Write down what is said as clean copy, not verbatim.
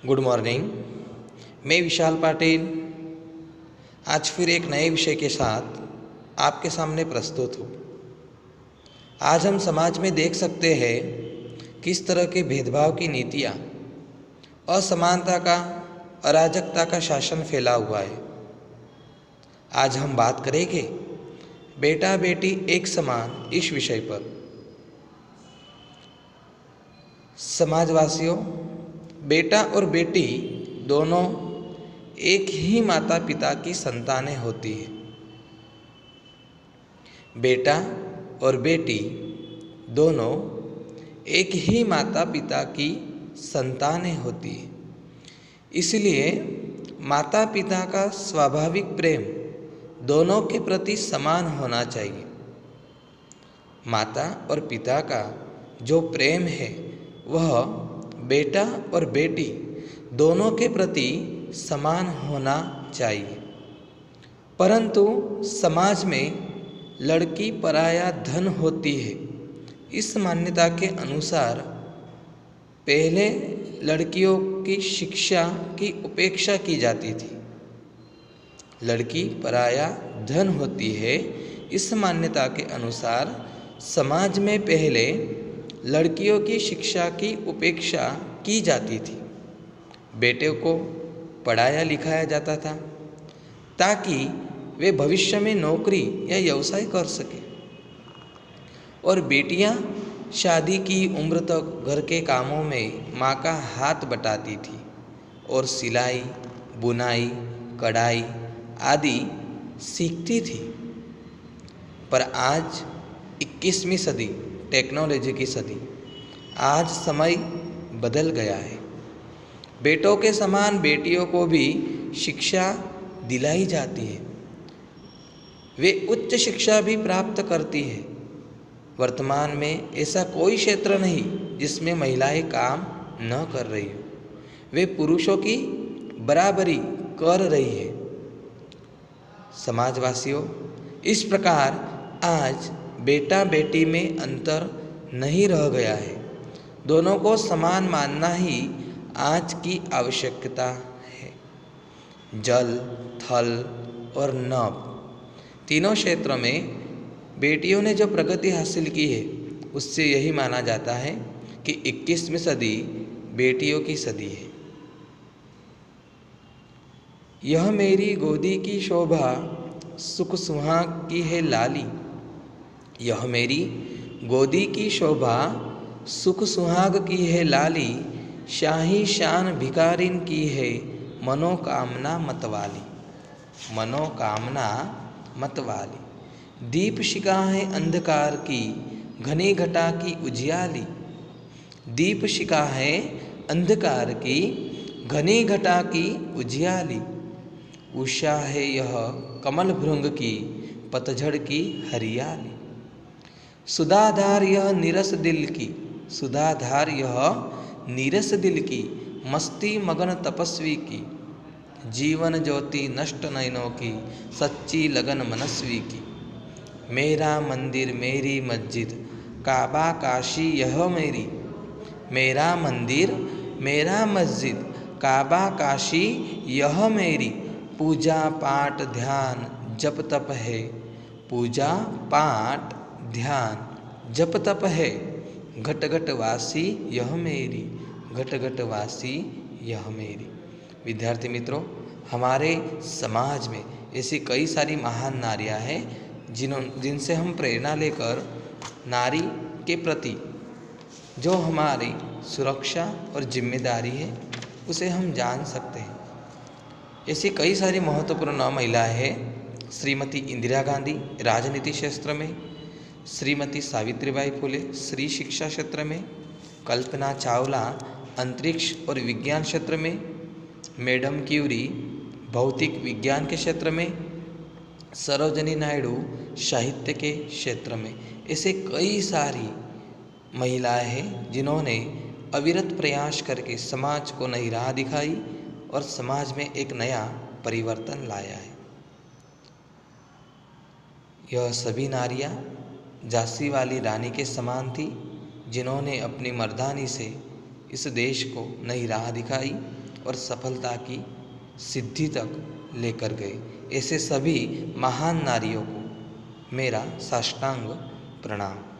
Good morning. मैं विशाल पाटिल आज फिर एक नए विषय के साथ आपके सामने प्रस्तुत हूँ। आज हम समाज में देख सकते हैं किस तरह के भेदभाव की नीतियाँ, असमानता का, अराजकता का शासन फैला हुआ है। आज हम बात करेंगे बेटा बेटी एक समान इस विषय पर। समाजवासियों, बेटा और बेटी दोनों एक ही माता पिता की संतानें होती हैं। बेटा और बेटी दोनों एक ही माता पिता की संतानें होती हैं। इसलिए माता पिता का स्वाभाविक प्रेम दोनों के प्रति समान होना चाहिए। माता और पिता का जो प्रेम है वह बेटा और बेटी दोनों के प्रति समान होना चाहिए। परंतु समाज में लड़की पराया धन होती है, इस मान्यता के अनुसार पहले लड़कियों की शिक्षा की उपेक्षा की जाती थी। लड़की पराया धन होती है, इस मान्यता के अनुसार समाज में पहले लड़कियों की शिक्षा की उपेक्षा की जाती थी। बेटे को पढ़ाया लिखाया जाता था ताकि वे भविष्य में नौकरी या व्यवसाय कर सके, और बेटियां शादी की उम्र तक घर के कामों में माँ का हाथ बटाती थी और सिलाई, बुनाई, कढ़ाई आदि सीखती थी। पर आज 21वीं सदी, टेक्नोलॉजी की सदी, आज समय बदल गया है। बेटों के समान बेटियों को भी शिक्षा दिलाई जाती है, वे उच्च शिक्षा भी प्राप्त करती है। वर्तमान में ऐसा कोई क्षेत्र नहीं जिसमें महिलाएं काम न कर रही हो, वे पुरुषों की बराबरी कर रही है। समाजवासियों, इस प्रकार आज बेटा बेटी में अंतर नहीं रह गया है। दोनों को समान मानना ही आज की आवश्यकता है। जल, थल और नभ तीनों क्षेत्रों में बेटियों ने जो प्रगति हासिल की है, उससे यही माना जाता है कि 21वीं सदी बेटियों की सदी है। यह मेरी गोदी की शोभा सुख सुहाग की है लाली। यह मेरी गोदी की शोभा सुख सुहाग की है लाली, शाही शान भिखारिन की है मनोकामना मतवाली। मनोकामना मतवाली। दीप शिखा है अंधकार की, घनी घटा की उजियाली। दीप शिखा है अंधकार की, घनी घटा की उजियाली। उषा है यह कमल भृंग की, पतझड़ की हरियाली। सुधाधार यह नीरस दिल की, सुधाधार यह नीरस दिल की, मस्ती मगन तपस्वी की। जीवन ज्योति नष्ट नयनों की, सच्ची लगन मनस्वी की। मेरा मंदिर मेरी मस्जिद, काबा काशी यह मेरी। मेरा मंदिर मेरा मस्जिद, काबा काशी यह मेरी। पूजा पाठ ध्यान जप तप है, पूजा पाठ ध्यान जप तप है। घट घट वासी यह मेरी, घट घट वासी यह मेरी। विद्यार्थी मित्रों, हमारे समाज में ऐसी कई सारी महान नारियां हैं जिनसे हम प्रेरणा लेकर नारी के प्रति जो हमारी सुरक्षा और जिम्मेदारी है उसे हम जान सकते हैं। ऐसी कई सारी महत्वपूर्ण महिलाएं हैं। श्रीमती इंदिरा गांधी राजनीति क्षेत्र में, श्रीमती सावित्रीबाई फुले स्त्री शिक्षा क्षेत्र में, कल्पना चावला अंतरिक्ष और विज्ञान क्षेत्र में, मैडम क्यूरी भौतिक विज्ञान के क्षेत्र में, सरोजिनी नायडू साहित्य के क्षेत्र में। ऐसे कई सारी महिलाएं हैं जिन्होंने अविरत प्रयास करके समाज को नई राह दिखाई और समाज में एक नया परिवर्तन लाया है। यह सभी नारियां झांसी वाली रानी के समान थी, जिन्होंने अपनी मर्दानी से इस देश को नई राह दिखाई और सफलता की सिद्धि तक लेकर गए। ऐसे सभी महान नारियों को मेरा साष्टांग प्रणाम।